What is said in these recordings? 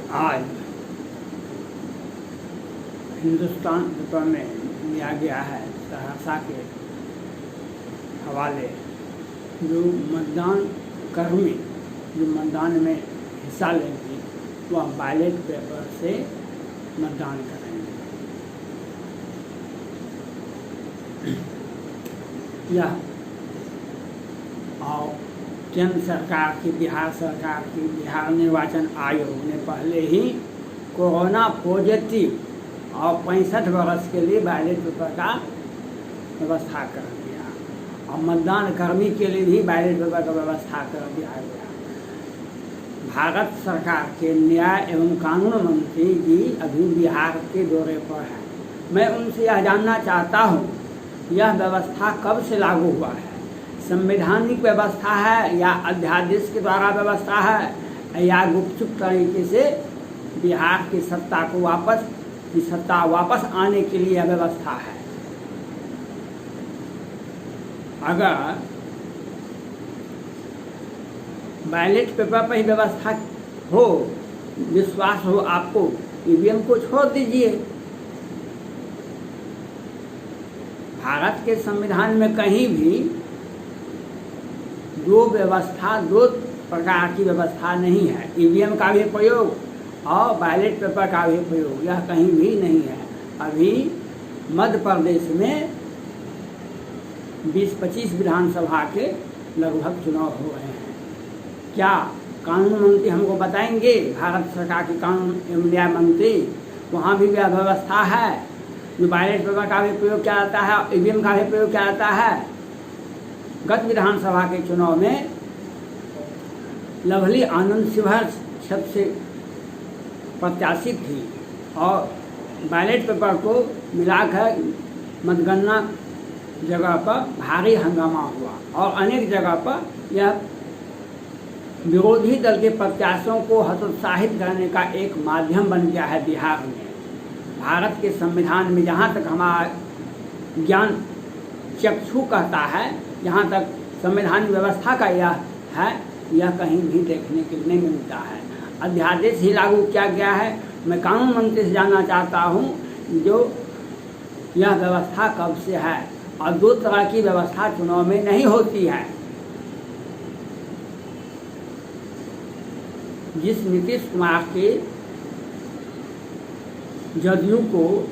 आज हिंदुस्तान पेपर में दिया गया है सहरसा के हवाले जो मतदान कर्मी जो मतदान में हिस्सा लेंगे वह बैलेट पेपर से मतदान करेंगे। यह और केंद्र सरकार की बिहार सरकार की बिहार निर्वाचन आयोग ने पहले ही कोरोना पॉजिटिव और 65 वर्ष के लिए बैलेट पेपर का व्यवस्था कर दिया और मतदान कर्मी के लिए भी बैलेट पेपर का व्यवस्था कर दिया गया। भारत सरकार के न्याय एवं कानून मंत्री जी अभी बिहार के दौरे पर हैं। मैं उनसे यह जानना चाहता हूँ यह व्यवस्था कब से लागू हुआ है, संवैधानिक व्यवस्था है या अध्यादेश के द्वारा व्यवस्था है या गुपचुप तरीके से बिहार की सत्ता वापस आने के लिए यह व्यवस्था है। अगर बैलेट पेपर पर ही व्यवस्था हो, विश्वास हो आपको, ईवीएम को छोड़ दीजिए। भारत के संविधान में कहीं भी दो प्रकार की व्यवस्था नहीं है, ईवीएम का भी प्रयोग और बैलेट पेपर का भी प्रयोग, यह कहीं भी नहीं है। अभी मध्य प्रदेश में 20-25 विधानसभा के लगभग चुनाव हो रहे हैं। क्या कानून मंत्री हमको बताएंगे, भारत सरकार के कानून एवं न्याय मंत्री, वहाँ भी यह व्यवस्था है जो बैलेट पेपर का भी प्रयोग किया जाता है और ईवीएम का भी प्रयोग किया जाता है। गत विधानसभा के चुनाव में लवली आनंद शिवहर क्षेत्र से प्रत्याशी थी और बैलेट पेपर को मिलाकर मतगणना जगह पर भारी हंगामा हुआ और अनेक जगह पर यह विरोधी दल के प्रत्याशियों को हतोत्साहित करने का एक माध्यम बन गया है। बिहार में भारत के संविधान में जहाँ तक हमारा ज्ञान चक्षु कहता है, जहाँ तक संवैधानिक व्यवस्था का यह है, यह कहीं भी देखने के लिए नहीं मिलता है। अध्यादेश ही लागू किया गया है। मैं कानून मंत्री से जानना चाहता हूँ जो यह व्यवस्था कब से है और दो तरह की व्यवस्था चुनाव में नहीं होती है। जिस नीतीश कुमार के जदयू को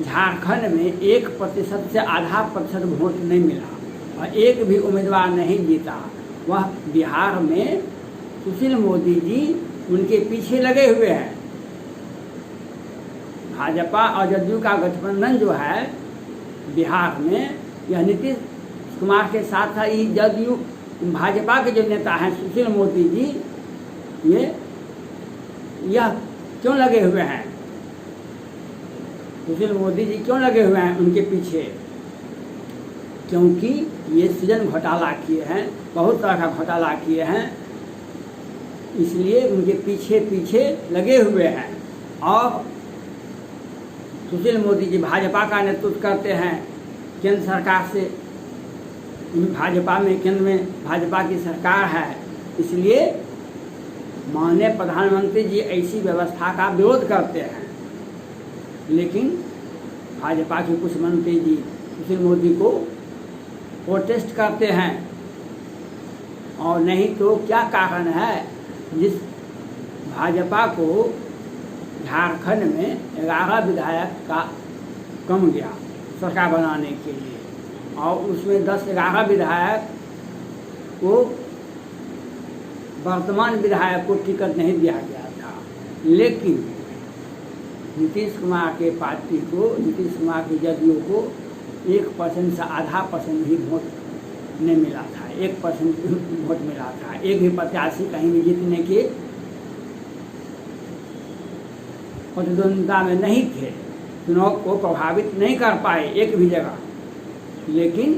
झारखंड में 1% से आधा प्रतिशत वोट नहीं मिला और एक भी उम्मीदवार नहीं जीता, वह बिहार में सुशील मोदी जी उनके पीछे लगे हुए हैं। भाजपा और जदयू का गठबंधन जो है बिहार में, यह नीतीश कुमार के साथ था। जदयू भाजपा के जो नेता हैं सुशील मोदी जी, यह क्यों लगे हुए हैं, सुशील मोदी जी क्यों लगे हुए हैं उनके पीछे? क्योंकि ये सृजन घोटाला किए हैं, बहुत तरह का घोटाला किए हैं, इसलिए उनके पीछे लगे हुए हैं। और सुशील मोदी जी भाजपा का नेतृत्व करते हैं केंद्र सरकार से, भाजपा में केंद्र में भाजपा की सरकार है, इसलिए माननीय प्रधानमंत्री जी ऐसी व्यवस्था का विरोध करते हैं। लेकिन भाजपा के कुछ मंत्री जी सुशील मोदी को प्रोटेस्ट करते हैं और नहीं तो क्या कारण है जिस भाजपा को झारखंड में 11 विधायक का कम गया सरकार बनाने के लिए और उसमें 10-11 विधायक को वर्तमान विधायक को टिकट नहीं दिया गया था, लेकिन नीतीश कुमार के पार्टी को, नीतीश कुमार के जदयू को 1% से आधा % भी वोट नहीं मिला था, 1% वोट मिला था। एक भी प्रत्याशी कहीं भी जीतने के प्रतिद्वंदिता में नहीं थे, चुनाव को प्रभावित नहीं कर पाए एक भी जगह। लेकिन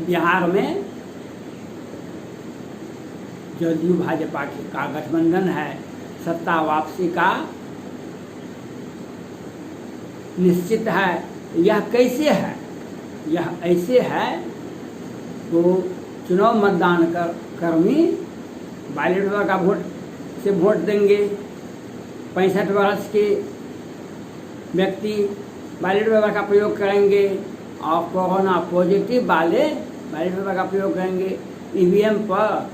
बिहार में जदयू भाजपा का गठबंधन है, सत्ता वापसी का निश्चित है। यह कैसे है? यह ऐसे है तो चुनाव मतदान कर्मी बैलेट पेपर का वोट से वोट देंगे, 65 वर्ष के व्यक्ति बैलेट पेपर का प्रयोग करेंगे और कोरोना पॉजिटिव वाले बैलेट पेपर का प्रयोग करेंगे। ईवीएम पर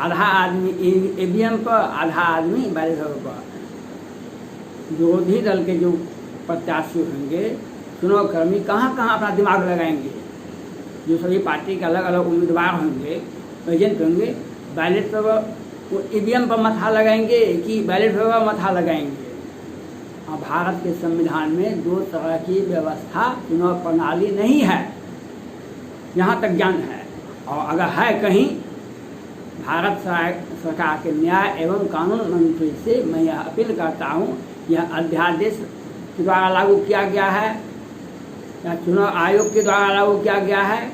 आधा आदमी, ईवीएम पर आधा आदमी बैलेट पेपर पर। विरोधी दल के जो प्रत्याशी होंगे, चुनाव कर्मी कहाँ कहाँ अपना दिमाग लगाएंगे। जो सभी पार्टी के अलग अलग उम्मीदवार होंगे, एजेंट होंगे, बैलेट पेपर ईवीएम पर मथा लगाएंगे कि बैलेट पेपर मथा लगाएंगे। और भारत के संविधान में दो तरह की व्यवस्था चुनाव प्रणाली नहीं है, यहाँ तक ज्ञान है। और अगर है कहीं, भारत सरकार के न्याय एवं कानून मंत्री से मैं यह अपील करता हूँ, यह अध्यादेश के द्वारा लागू किया गया है या चुनाव आयोग के द्वारा लागू किया गया है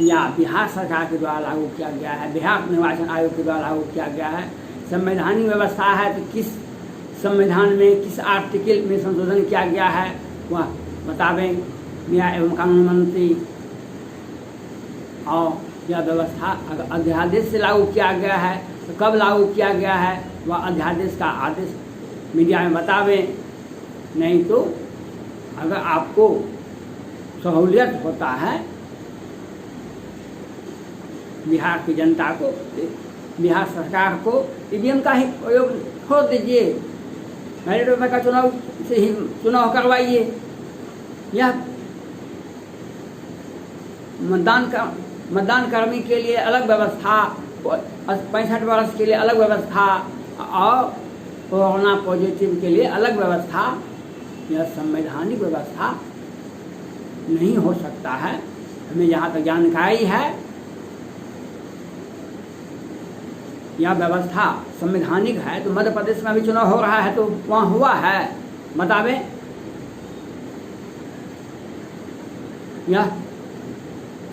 या बिहार सरकार के द्वारा लागू किया गया है, बिहार निर्वाचन आयोग के द्वारा लागू किया गया है। संवैधानिक व्यवस्था है तो किस संविधान में किस आर्टिकल में संशोधन किया गया है वह बतावें न्याय एवं कानून मंत्री। और यह व्यवस्था अगर अध्यादेश से लागू किया गया है तो कब लागू किया गया है वह अध्यादेश का आदेश मीडिया में बतावें। नहीं तो अगर आपको सहूलियत होता है बिहार की जनता को, बिहार सरकार को ईवीएम का ही प्रयोग छोड़ दीजिए, बैलेट पेपर का चुनाव से ही चुनाव करवाइए। यह मतदान कर्मी के लिए अलग व्यवस्था, 65 वर्ष के लिए अलग व्यवस्था और कोरोना पॉजिटिव के लिए अलग व्यवस्था, यह संवैधानिक व्यवस्था नहीं हो सकता है। हमें जहाँ तक जानकारी है यह व्यवस्था संवैधानिक है। तो मध्य प्रदेश में भी चुनाव हो रहा है तो वहाँ हुआ है, बतावें। यह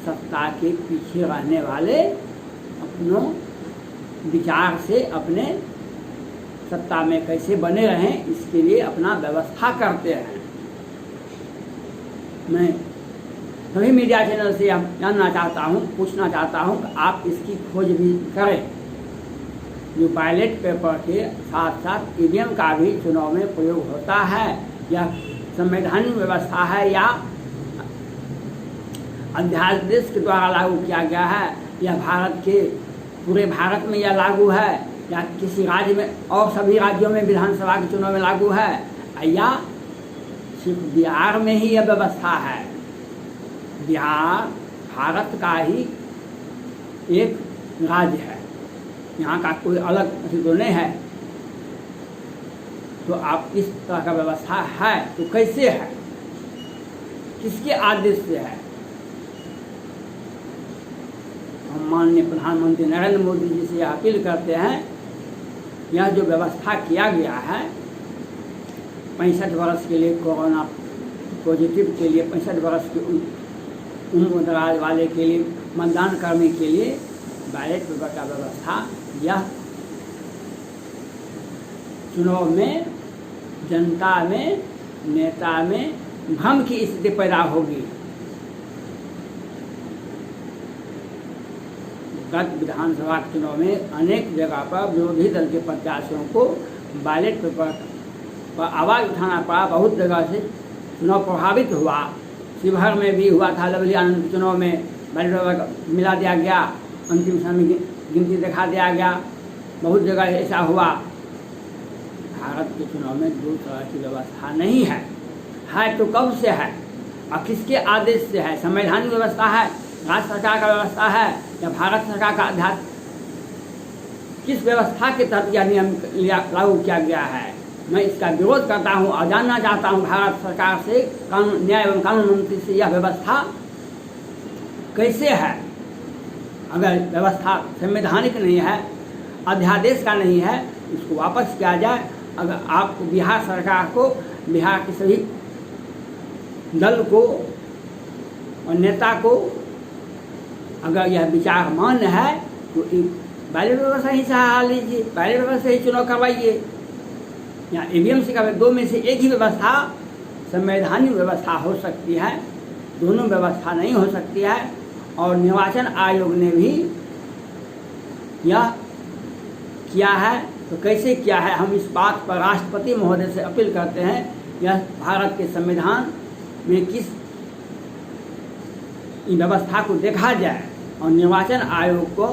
सत्ता के पीछे रहने वाले अपनों विचार से अपने सत्ता में कैसे बने रहें इसके लिए अपना व्यवस्था करते हैं। मैं सभी मीडिया चैनल से जानना चाहता हूँ, पूछना चाहता हूँ कि आप इसकी खोज भी करें। जो बैलेट पेपर के साथ साथ ईवीएम का भी चुनाव में प्रयोग होता है, यह संवैधानिक व्यवस्था है या अध्यादेश के द्वारा लागू किया गया है, या भारत के पूरे भारत में यह लागू है, या किसी राज्य में और सभी राज्यों में विधानसभा के चुनाव में लागू है, या सिर्फ बिहार में ही यह व्यवस्था है। बिहार भारत का ही एक राज्य है, यहाँ का कोई अलग तो नहीं है। तो आप इस तरह का व्यवस्था है तो कैसे है, किसके आदेश से है? हम माननीय प्रधानमंत्री नरेंद्र मोदी जी से अपील करते हैं, यह जो व्यवस्था किया गया है 65 वर्ष के लिए कोरोना पॉजिटिव के लिए, 65 वर्ष की उम्र दराज वाले के लिए, मतदान कर्मी के लिए बैलेट पेपर का व्यवस्था, यह चुनाव में जनता में, नेता में भ्रम की स्थिति पैदा होगी। गत विधानसभा चुनाव में अनेक जगह पर विरोधी दल के प्रत्याशियों को बैलेट पेपर पर आवाज़ उठाना पड़ा, बहुत जगह से चुनाव प्रभावित हुआ। शिवहर में भी हुआ था, लवली आनंद चुनाव में बैलेट पेपर मिला दिया गया, अंतिम समय में गिनती दिखा दिया गया, बहुत जगह ऐसा हुआ। भारत के चुनाव में दो तरह की व्यवस्था नहीं है। है तो कब से है और किसके आदेश से है? संवैधानिक व्यवस्था है, राज्य सरकार का व्यवस्था है, या भारत सरकार का अध्यादेश? किस व्यवस्था के तहत यह नियम लागू किया गया है? मैं इसका विरोध करता हूँ और जानना चाहता हूँ भारत सरकार से, कानून न्याय एवं कानून मंत्री से, यह व्यवस्था कैसे है? अगर व्यवस्था संवैधानिक नहीं है, अध्यादेश का नहीं है, इसको वापस किया जाए। अगर आपको बिहार सरकार को, बिहार के सभी दल को और नेता को अगर यह विचार मान्य है तो बैलेट व्यवस्था ही सहारा लीजिए, बैलेट व्यवस्था ही चुनाव करवाइए, या ईवीएम से करवाइए। दो में से एक ही व्यवस्था संवैधानिक व्यवस्था हो सकती है, दोनों व्यवस्था नहीं हो सकती है। और निर्वाचन आयोग ने भी यह किया है। तो कैसे किया है, हम इस बात पर राष्ट्रपति महोदय से अपील करते हैं, यह भारत के संविधान में किस व्यवस्था को देखा जाए और निर्वाचन आयोग को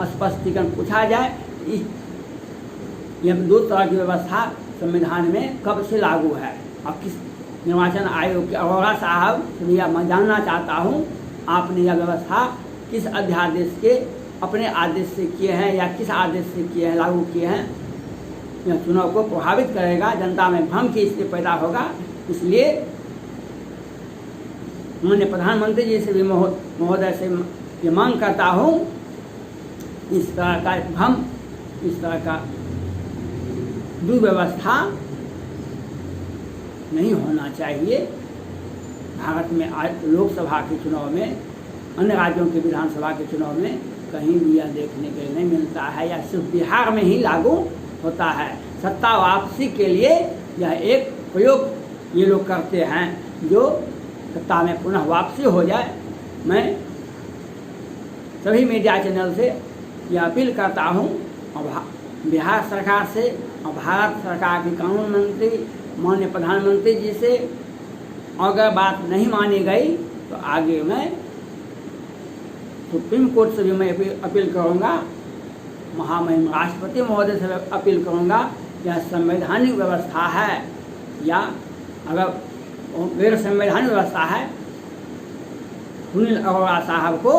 स्पष्टीकरण पूछा जाए। यह दो तरह की व्यवस्था संविधान में कब से लागू है और किस निर्वाचन आयोग के अरोड़ा साहब से भी मैं जानना चाहता हूँ, आपने यह व्यवस्था किस अध्यादेश के अपने आदेश से किए हैं या किस आदेश से किए हैं, लागू किए हैं। यह चुनाव को प्रभावित करेगा, जनता में भ्रम की इससे पैदा होगा। इसलिए माननीय प्रधानमंत्री जी से भी महोदय से ये मांग करता हूँ, इस तरह का भ्रम, इस तरह का दुर्व्यवस्था नहीं होना चाहिए। भारत में आज लोकसभा के चुनाव में, अन्य राज्यों के विधानसभा के चुनाव में कहीं भी यह देखने के लिए नहीं मिलता है, या सिर्फ बिहार में ही लागू होता है। सत्ता वापसी के लिए यह एक प्रयोग ये लोग करते हैं, जो सत्ता में पुनः वापसी हो जाए। मैं सभी मीडिया चैनल से यह अपील करता हूँ और बिहार सरकार से और भारत सरकार के कानून मंत्री माननीय प्रधानमंत्री जी से, अगर बात नहीं मानी गई तो आगे मैं सुप्रीम कोर्ट से भी मैं अपील करूँगा, महामहिम राष्ट्रपति महोदय से अपील करूँगा। यह संवैधानिक व्यवस्था है या अगर गैर संवैधानिक व्यवस्था है, सुनील अरोड़ा साहब को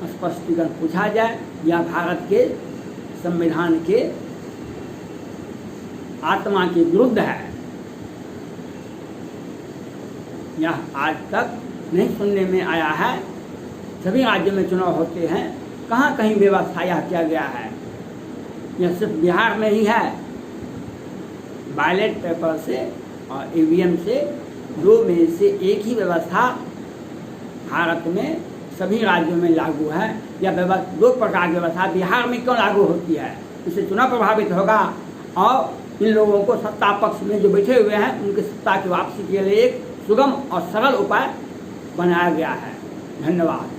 स्पष्टीकरण पूछा जाए, या भारत के संविधान के आत्मा के विरुद्ध है। यह आज तक नहीं सुनने में आया है। सभी राज्यों में चुनाव होते हैं, कहाँ कहीं व्यवस्था यह किया गया है। यह सिर्फ बिहार में ही है। बैलेट पेपर से और ईवीएम से, दो में से एक ही व्यवस्था भारत में सभी राज्यों में लागू है। यह व्यवस्था, दो प्रकार की व्यवस्था बिहार में क्यों लागू होती है, इससे चुनाव प्रभावित होगा और इन लोगों को सत्ता पक्ष में जो बैठे हुए हैं उनकी सत्ता की वापसी के लिए एक सुगम और सरल उपाय बनाया गया है। धन्यवाद।